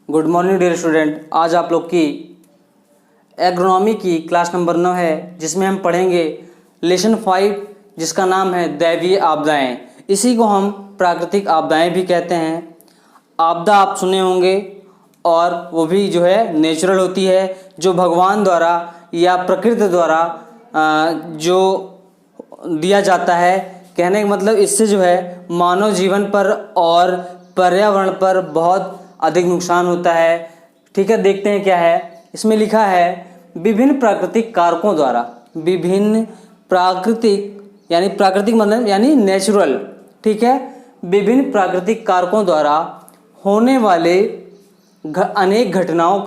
Good morning dear student. आज आप लोग की एग्रोनॉमी की क्लास नंबर 9 है, जिसमें हम पढ़ेंगे लेसन 5, जिसका नाम है दैवीय आपदाएं। इसी को हम प्राकृतिक आपदाएं भी कहते हैं। आपदा आप सुने होंगे, और वो भी जो है नेचुरल होती है, जो भगवान द्वारा या प्रकृति द्वारा जो दिया जाता है। कहने का मतलब इससे जो है मानव जीवन पर और पर्यावरण पर बहुत अधिक नुकसान होता है। ठीक है, देखते हैं क्या है। इसमें लिखा है विभिन्न प्राकृतिक कारकों द्वारा, विभिन्न प्राकृतिक यानी प्राकृतिक मतलब यानी नेचुरल, ठीक है, विभिन्न प्राकृतिक कारकों द्वारा होने वाले अनेक घटनाओं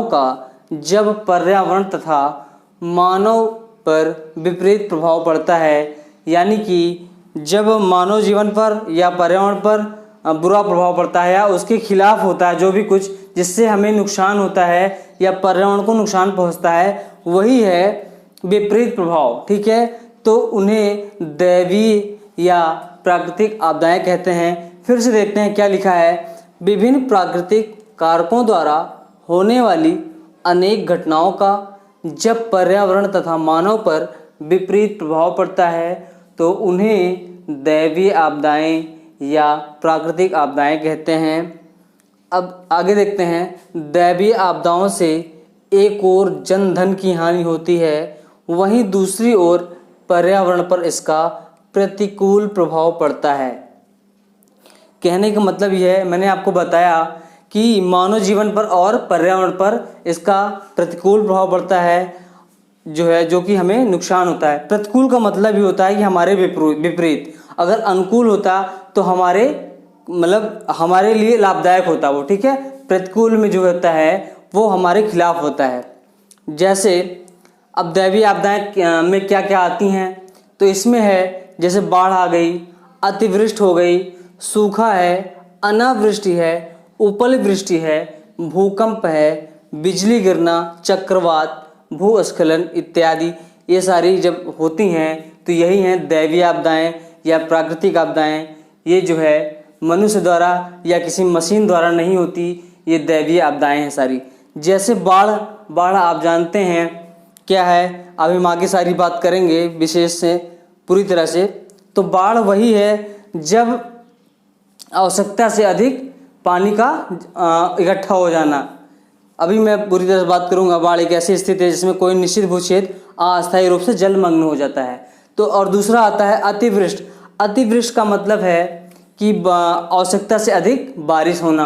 का जब पर्यावरण तथा मानव पर विपरीत प्रभाव पड़ता है, यानी कि जब मानव जीवन पर या पर्यावरण पर बुरा प्रभाव पड़ता है या उसके खिलाफ होता है, जो भी कुछ जिससे हमें नुकसान होता है या पर्यावरण को नुकसान पहुंचता है, वही है विपरीत प्रभाव। ठीक है, तो उन्हें दैवीय या प्राकृतिक आपदाएं कहते हैं। फिर से देखते हैं क्या लिखा है। विभिन्न प्राकृतिक कारकों द्वारा होने वाली अनेक घटनाओं का जब पर्यावरण तथा मानव पर विपरीत प्रभाव पड़ता है, तो उन्हें दैवीय आपदाएं या प्राकृतिक आपदाएं कहते हैं। अब आगे देखते हैं। दैवीय आपदाओं से एक ओर जन धन की हानि होती है, वहीं दूसरी ओर पर्यावरण पर इसका प्रतिकूल प्रभाव पड़ता है। कहने का मतलब यह है, मैंने आपको बताया कि मानव जीवन पर और पर्यावरण पर इसका प्रतिकूल प्रभाव पड़ता है, जो कि हमें नुकसान होता है। प्रतिकूल का मतलब ही होता है कि हमारे विपरीत। अगर अनुकूल होता तो हमारे लिए लाभदायक होता वो। ठीक है, प्रतिकूल में जो होता है वो हमारे खिलाफ होता है। जैसे अब दैवीय आपदाएं में क्या क्या आती हैं, तो इसमें है जैसे बाढ़ आ गई, अतिवृष्टि हो गई, सूखा है, अनावृष्टि है, उपल वृष्टि है, भूकंप है, बिजली गिरना, चक्रवात, भूस्खलन इत्यादि। ये सारी जब होती हैं तो यही हैं दैवीय आपदाएं या प्राकृतिक आपदाएं। ये जो है मनुष्य द्वारा या किसी मशीन द्वारा नहीं होती, ये दैवीय आपदाएं हैं सारी। जैसे बाढ़ आप जानते हैं क्या है, अभी हम आगे सारी बात करेंगे विशेष से पूरी तरह से। तो बाढ़ वही है जब आवश्यकता से अधिक पानी का इकट्ठा हो जाना। अभी मैं पूरी तरह से बात करूंगा। बाढ़ एक ऐसी स्थिति है जिसमें कोई निश्चित भूक्षेत्र अस्थायी रूप से जलमग्न हो जाता है। तो और दूसरा आता है अतिवृष्टि। अतिवृष्टि का मतलब है कि आवश्यकता से अधिक बारिश होना।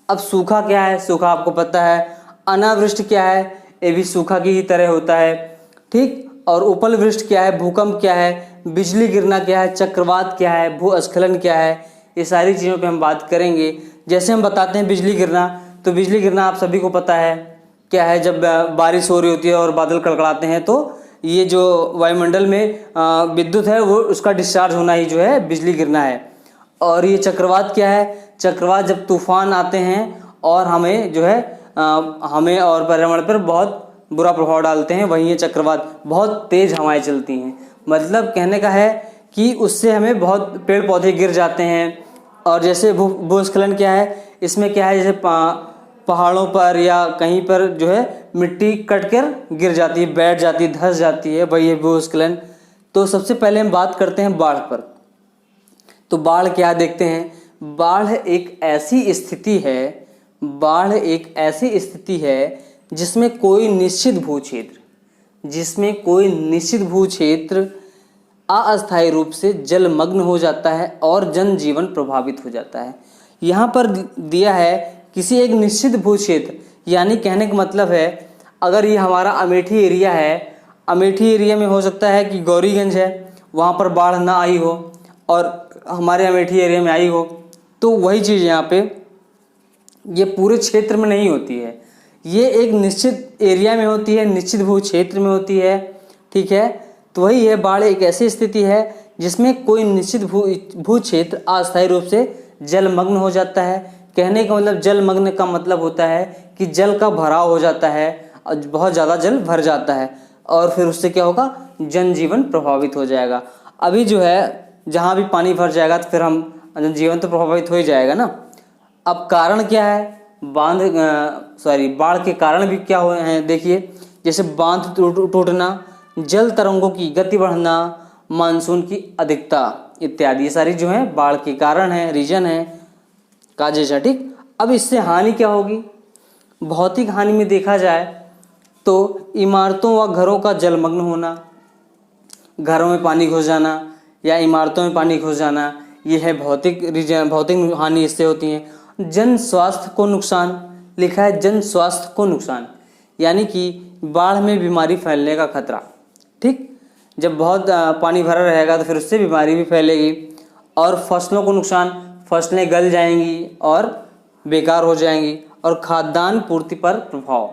अब सूखा क्या है, सूखा आपको पता है। अनावृष्टि क्या है, ये भी सूखा की ही तरह होता है। ठीक, और उपल वृष्टि क्या है, भूकंप क्या है, बिजली गिरना क्या है, चक्रवात क्या है, भूस्खलन क्या है, ये सारी चीज़ों पे हम बात करेंगे। जैसे हम बताते हैं बिजली गिरना, तो बिजली गिरना आप सभी को पता है क्या है। जब बारिश हो रही होती है और बादल कड़कड़ाते हैं, तो ये जो वायुमंडल में विद्युत है वो उसका डिस्चार्ज होना ही जो है बिजली गिरना है। और ये चक्रवात क्या है, चक्रवात जब तूफान आते हैं और हमें जो है हमें और पर्यावरण पर बहुत बुरा प्रभाव डालते हैं, वही ये चक्रवात। बहुत तेज़ हवाएं चलती हैं, मतलब कहने का है कि उससे हमें बहुत पेड़ पौधे गिर जाते हैं। और जैसे भूस्खलन क्या है, इसमें क्या है, जैसे पहाड़ों पर या कहीं पर जो है मिट्टी कटकर गिर जाती है, बैठ जाती है, धंस जाती है, वही है भूस्खलन। तो सबसे पहले हम बात करते हैं बाढ़ पर। तो बाढ़ क्या देखते हैं। बाढ़ एक ऐसी स्थिति है जिसमें कोई निश्चित भूक्षेत्र अस्थायी रूप से जलमग्न हो जाता है और जनजीवन प्रभावित हो जाता है। यहाँ पर दिया है किसी एक निश्चित भूक्षेत्र, यानी कहने का मतलब है अगर ये हमारा अमेठी एरिया है, अमेठी एरिया में हो सकता है कि गौरीगंज है, वहाँ पर बाढ़ ना आई हो और हमारे अमेठी एरिया में आई हो, तो वही चीज़ यहाँ पे ये पूरे क्षेत्र में नहीं होती है। ये एक निश्चित एरिया में होती है, निश्चित भूक्षेत्र में होती है। ठीक है, तो वही है बाढ़ एक ऐसी स्थिति है जिसमें कोई निश्चित भूक्षेत्र अस्थायी रूप से जलमग्न हो जाता है। कहने का मतलब जलमग्न का मतलब होता है कि जल का भराव हो जाता है, बहुत ज़्यादा जल भर जाता है, और फिर उससे क्या होगा, जनजीवन प्रभावित हो जाएगा। अभी जो है जहाँ भी पानी भर जाएगा तो फिर हम जनजीवन तो प्रभावित हो ही जाएगा ना। अब कारण क्या है, बाढ़ के कारण भी क्या हुए हैं देखिए, जैसे बांध टूटना, जल तरंगों की गति बढ़ना, मानसून की अधिकता इत्यादि, ये सारी जो है बाढ़ के कारण है, रीजन है, काजेज है। ठीक, अब इससे हानि क्या होगी, भौतिक हानि में देखा जाए तो इमारतों व घरों का जलमग्न होना, घरों में पानी घुस जाना या इमारतों में पानी घुस जाना, ये है भौतिक हानि इससे होती है। जन स्वास्थ्य को नुकसान, लिखा है जन स्वास्थ्य को नुकसान, यानी कि बाढ़ में बीमारी फैलने का खतरा। ठीक, जब बहुत पानी भरा रहेगा तो फिर उससे बीमारी भी फैलेगी। और फसलों को नुकसान, फसलें गल जाएंगी और बेकार हो जाएंगी। और खाद्यान्न पूर्ति पर प्रभाव।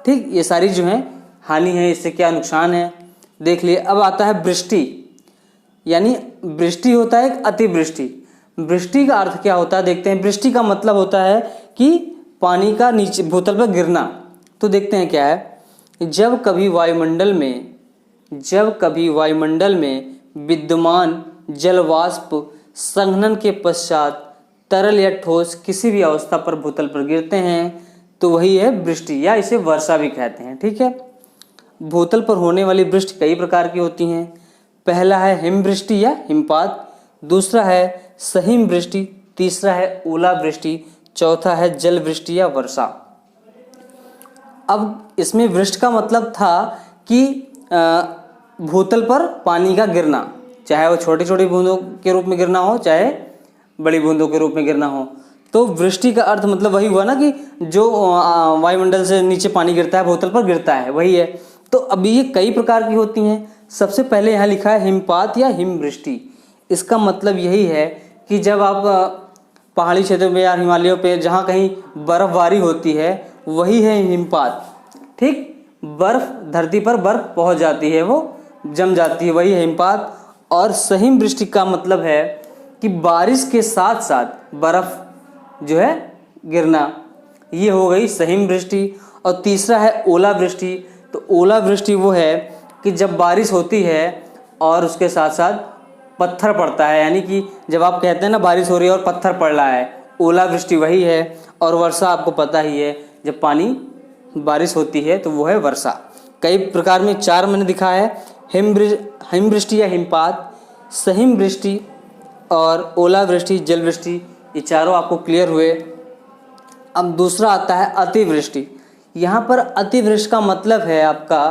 ठीक, ये सारी जो है हानि है, इससे क्या नुकसान है देख लिए। अब आता है वृष्टि, यानी वृष्टि होता है एक अतिवृष्टि। वृष्टि का अर्थ क्या होता है देखते हैं। वृष्टि का मतलब होता है कि पानी का नीचे भूतल पर गिरना। तो देखते हैं क्या है, जब कभी वायुमंडल में विद्यमान जलवाष्प संघनन के पश्चात तरल या ठोस किसी भी अवस्था पर भूतल पर गिरते हैं तो वही है वृष्टि, या इसे वर्षा भी कहते हैं। ठीक है, भूतल पर होने वाली वृष्टि कई प्रकार की होती हैं। पहला है हिमवृष्टि या हिमपात, दूसरा है सहिम वृष्टि, तीसरा है ओलावृष्टि, चौथा है जल वृष्टि या वर्षा। अब इसमें वृष्टि का मतलब था कि भूतल पर पानी का गिरना, चाहे वो छोटी छोटी बूंदों के रूप में गिरना हो, चाहे बड़ी बूंदों के रूप में गिरना हो। तो वृष्टि का अर्थ मतलब वही हुआ ना कि जो वायुमंडल से नीचे पानी गिरता है, भूतल पर गिरता है, वही है। तो अभी ये कई प्रकार की होती हैं। सबसे पहले यहाँ लिखा है हिमपात या हिमवृष्टि। इसका मतलब यही है कि जब आप पहाड़ी क्षेत्रों में या हिमालयों पे जहाँ कहीं बर्फबारी होती है, वही है हिमपात। ठीक, बर्फ धरती पर बर्फ पहुँच जाती है, वो जम जाती है, वही है हिमपात। और सहिम वृष्टि का मतलब है कि बारिश के साथ साथ बर्फ जो है गिरना, ये हो गई सहिम वृष्टि। और तीसरा है ओलावृष्टि। तो ओलावृष्टि वो है कि जब बारिश होती है और उसके साथ साथ पत्थर पड़ता है, यानी कि जब आप कहते हैं ना बारिश हो रही है और पत्थर पड़ रहा है, ओलावृष्टि वही है। और वर्षा आपको पता ही है, जब पानी बारिश होती है तो वो है वर्षा। कई प्रकार में चार मैंने दिखा है, हिमवृष्टि या हिमपात, सहिम वृष्टि और ओलावृष्टि, जल वृष्टि, ये चारों आपको क्लियर हुए। अब दूसरा आता है अतिवृष्टि। यहाँ पर अतिवृष्टि का मतलब है आपका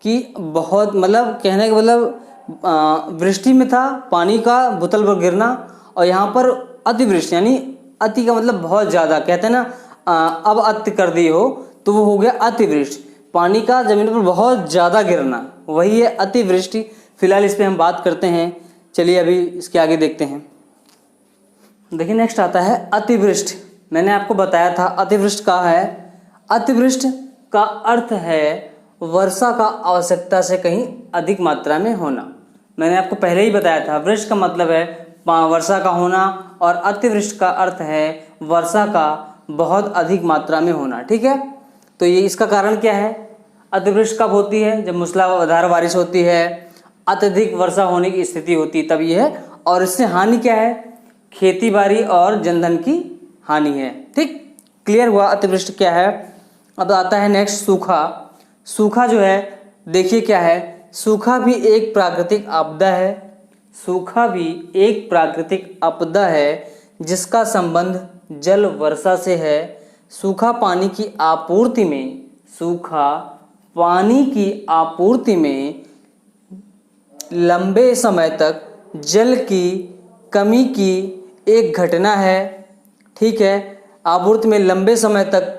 कि बहुत, मतलब कहने का मतलब वृष्टि में था पानी का भूतल पर गिरना, और यहाँ पर अतिवृष्टि यानी अति का मतलब बहुत ज़्यादा, कहते हैं ना अब अति कर दी हो तो वो हो गया अतिवृष्टि, पानी का जमीन पर बहुत ज़्यादा गिरना, वही है अतिवृष्टि। फिलहाल इस पर हम बात करते हैं, चलिए अभी इसके आगे देखते हैं। देखिए नेक्स्ट आता है अतिवृष्टि। मैंने आपको बताया था अतिवृष्टि का है, अतिवृष्टि का अर्थ है वर्षा का आवश्यकता से कहीं अधिक मात्रा में होना। मैंने आपको पहले ही बताया था, वृष्टि का मतलब है वर्षा का होना और अतिवृष्टि का अर्थ है वर्षा का बहुत अधिक मात्रा में होना। ठीक है, तो ये इसका कारण क्या है, अतिवृष्टि कब होती है, जब मूसलाधार बारिश होती है, अत्यधिक वर्षा होने की स्थिति होती है, तब ये है। और इससे हानि क्या है, खेती बाड़ी और जनधन की हानि है। ठीक, क्लियर हुआ अतिवृष्टि क्या है। अब आता है नेक्स्ट सूखा। सूखा जो है देखिए क्या है, सूखा भी एक प्राकृतिक आपदा है। सूखा भी एक प्राकृतिक आपदा है जिसका संबंध जल वर्षा से है। सूखा पानी की आपूर्ति में लंबे समय तक जल की कमी की एक घटना है। ठीक है, आपूर्ति में लंबे समय तक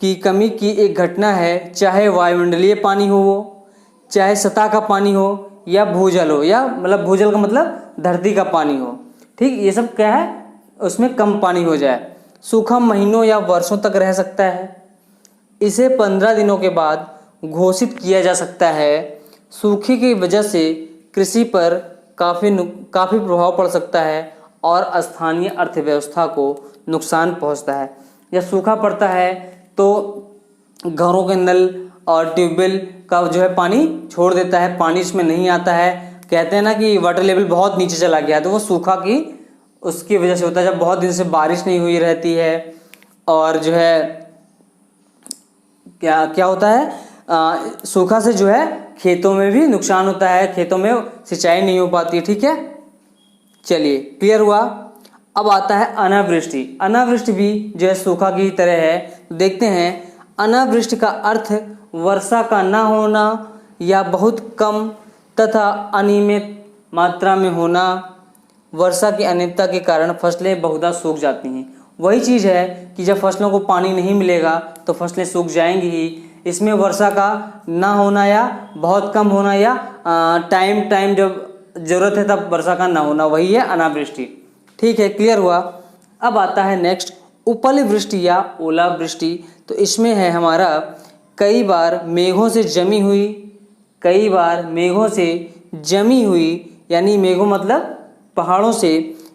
की कमी की एक घटना है, चाहे वायुमंडलीय पानी हो वो, चाहे सतह का पानी हो या भूजल हो, या मतलब भूजल का मतलब धरती का पानी हो। ठीक, ये सब क्या है, उसमें कम पानी हो जाए। सूखा महीनों या वर्षों तक रह सकता है। इसे 15 दिनों के बाद घोषित किया जा सकता है। सूखे की वजह से कृषि पर काफ़ी प्रभाव पड़ सकता है और स्थानीय अर्थव्यवस्था को नुकसान पहुंचता है। जब सूखा पड़ता है तो घरों के नल और ट्यूबवेल का जो है पानी छोड़ देता है, पानी इसमें नहीं आता है। कहते हैं ना कि वाटर लेवल बहुत नीचे चला गया है, तो वो सूखा की उसकी वजह से होता है जब बहुत दिन से बारिश नहीं हुई रहती है, और जो है क्या क्या होता है, सूखा से जो है खेतों में भी नुकसान होता है, खेतों में सिंचाई नहीं हो पाती है। ठीक है, चलिए क्लियर हुआ। अब आता है अनावृष्टि। अनावृष्टि भी जो है सूखा की तरह है। देखते हैं, अनावृष्टि का अर्थ वर्षा का ना होना या बहुत कम तथा अनियमित मात्रा में होना। वर्षा की अनियमितता के कारण फसलें बहुधा सूख जाती हैं। वही चीज़ है कि जब फसलों को पानी नहीं मिलेगा तो फसलें सूख जाएंगी ही। इसमें वर्षा का ना होना या बहुत कम होना या टाइम जब ज़रूरत है तब वर्षा का ना होना, वही है अनावृष्टि। ठीक है, क्लियर हुआ। अब आता है नेक्स्ट उपल वृष्टि या ओलावृष्टि। तो इसमें है हमारा कई बार मेघों से जमी हुई, कई बार मेघों से जमी हुई, यानी मेघों मतलब पहाड़ों से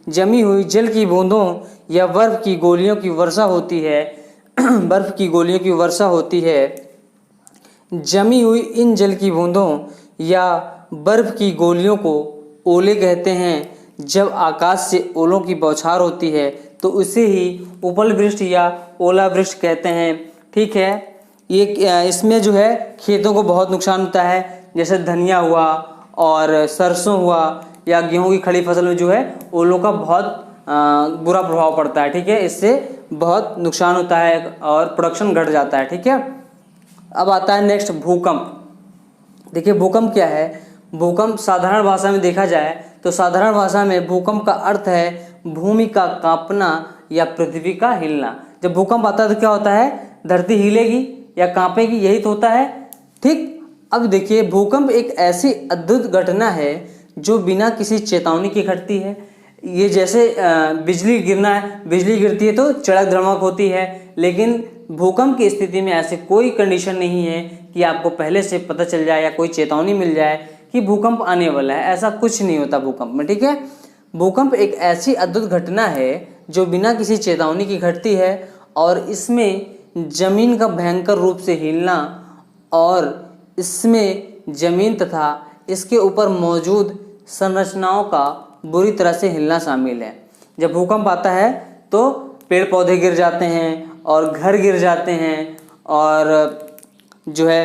जमी हुई जल की बूंदों या बर्फ की गोलियों की वर्षा होती है। बर्फ की गोलियों की वर्षा होती है। जमी हुई इन जल की बूंदों या बर्फ की गोलियों को ओले कहते हैं। जब आकाश से ओलों की बौछार होती है तो उसे ही उपल वृष्टि या ओलावृष्टि कहते हैं। ठीक है, ये इसमें जो है खेतों को बहुत नुकसान होता है, जैसे धनिया हुआ और सरसों हुआ या गेहूं की खड़ी फसल में जो है ओलों का बहुत बुरा प्रभाव पड़ता है। ठीक है, इससे बहुत नुकसान होता है और प्रोडक्शन घट जाता है। ठीक है, अब आता है नेक्स्ट भूकंप। देखिए भूकंप क्या है। भूकंप साधारण भाषा में देखा जाए तो साधारण भाषा में भूकंप का अर्थ है भूमि का कांपना या पृथ्वी का हिलना। जब भूकंप आता है तो क्या होता है, धरती हिलेगी या कांपेगी, यही तो होता है। ठीक, अब देखिए भूकंप एक ऐसी अद्भुत घटना है जो बिना किसी चेतावनी के घटती है। ये जैसे बिजली गिरना है, बिजली गिरती है तो चड़क धड़मक होती है, लेकिन भूकंप की स्थिति में ऐसे कोई कंडीशन नहीं है कि आपको पहले से पता चल जाए या कोई चेतावनी मिल जाए कि भूकंप आने वाला है। ऐसा कुछ नहीं होता भूकंप में। ठीक है, भूकंप एक ऐसी अद्भुत घटना है जो बिना किसी चेतावनी की घटती है और इसमें जमीन का भयंकर रूप से हिलना और इसमें जमीन तथा इसके ऊपर मौजूद संरचनाओं का बुरी तरह से हिलना शामिल है। जब भूकंप आता है तो पेड़ पौधे गिर जाते हैं और घर गिर जाते हैं और जो है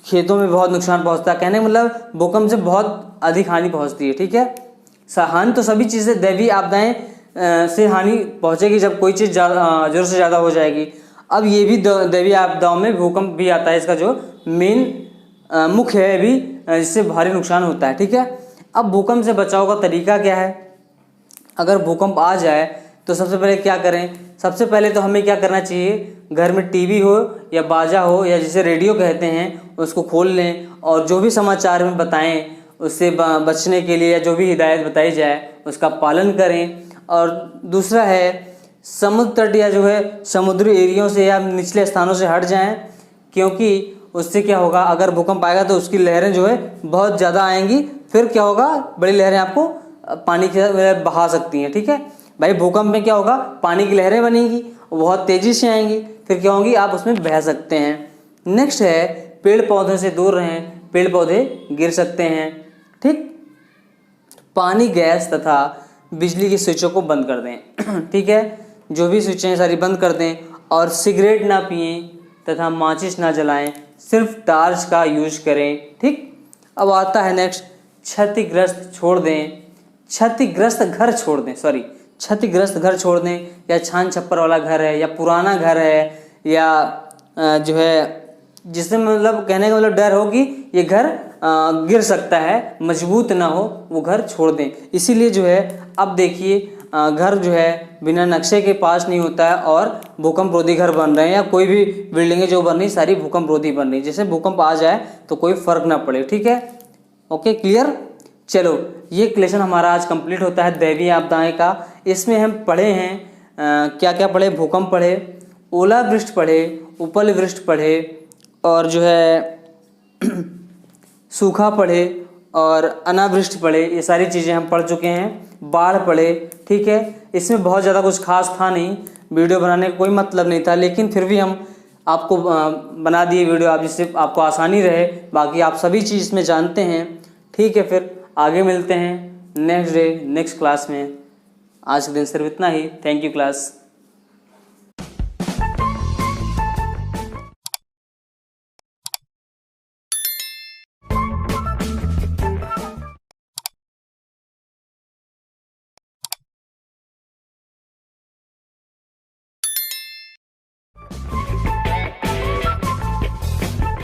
खेतों में बहुत नुकसान पहुंचता है। कहने का मतलब भूकंप से बहुत अधिक हानि पहुंचती है। ठीक है, हानि तो सभी चीज़ें दैवीय आपदाएं से हानि पहुंचेगी जब कोई चीज़ ज़रूरत से ज़्यादा हो जाएगी। अब ये भी दैवीय आपदाओं में भूकंप भी आता है, इसका जो मेन मुख्य है भी, जिससे भारी नुकसान होता है। ठीक है, अब भूकंप से बचाव का तरीका क्या है। अगर भूकंप आ जाए तो सबसे पहले क्या करें। सबसे पहले तो हमें क्या करना चाहिए, घर में टीवी हो या बाजा हो या जिसे रेडियो कहते हैं उसको खोल लें और जो भी समाचार में बताएं उससे बचने के लिए या जो भी हिदायत बताई जाए उसका पालन करें। और दूसरा है समुद्र तट या जो है समुद्री एरियो से या निचले स्थानों से हट जाएं, क्योंकि उससे क्या होगा, अगर भूकंप आएगा तो उसकी लहरें जो है बहुत ज़्यादा आएंगी, फिर क्या होगा, बड़ी लहरें आपको पानी के बहा सकती हैं। ठीक है भाई, भूकंप में क्या होगा, पानी की लहरें बनेंगी, बहुत तेज़ी से आएंगी, फिर क्या होंगी, आप उसमें बह सकते हैं। नेक्स्ट है पेड़ पौधों से दूर रहें, पेड़ पौधे गिर सकते हैं। ठीक, पानी, गैस तथा बिजली की स्विचों को बंद कर दें। ठीक है, जो भी स्विचें हैं सारी बंद कर दें और सिगरेट ना पिएं तथा माचिस ना जलाएं, सिर्फ टार्च का यूज करें। ठीक, अब आता है नेक्स्ट क्षतिग्रस्त छोड़ दें, क्षतिग्रस्त घर छोड़ दें, क्षतिग्रस्त घर छोड़ दें, या छान छप्पर वाला घर है या पुराना घर है या जो है जिससे मतलब कहने का मतलब डर हो कि ये घर गिर सकता है, मजबूत ना हो, वो घर छोड़ दें। इसीलिए जो है अब देखिए घर जो है बिना नक्शे के पास नहीं होता है और भूकंप रोधी घर बन रहे हैं या कोई भी बिल्डिंगें जो बन रही सारी भूकंप रोधी बन रही, जैसे भूकंप आ जाए तो कोई फर्क ना पड़े। ठीक है, ओके क्लियर। चलो ये लेसन हमारा आज कंप्लीट होता है दैवीय आपदाएं का। इसमें हम पढ़े हैं क्या क्या पढ़े, भूकंप पढ़े, ओलावृष्टि पढ़े, उपल वृष्टि पढ़े और जो है सूखा पढ़े और अनावृष्टि पढ़े, ये सारी चीज़ें हम पढ़ चुके हैं। बाढ़ पढ़े। ठीक है, इसमें बहुत ज़्यादा कुछ खास था नहीं, वीडियो बनाने का कोई मतलब नहीं था, लेकिन फिर भी हम आपको बना दिए वीडियो आप, जिससे आपको आसानी रहे। बाकी आप सभी चीज़ इसमें जानते हैं। ठीक है, फिर आगे मिलते हैं नेक्स्ट डे नेक्स्ट क्लास में। आज के दिन सिर्फ इतना ही। Thank you class.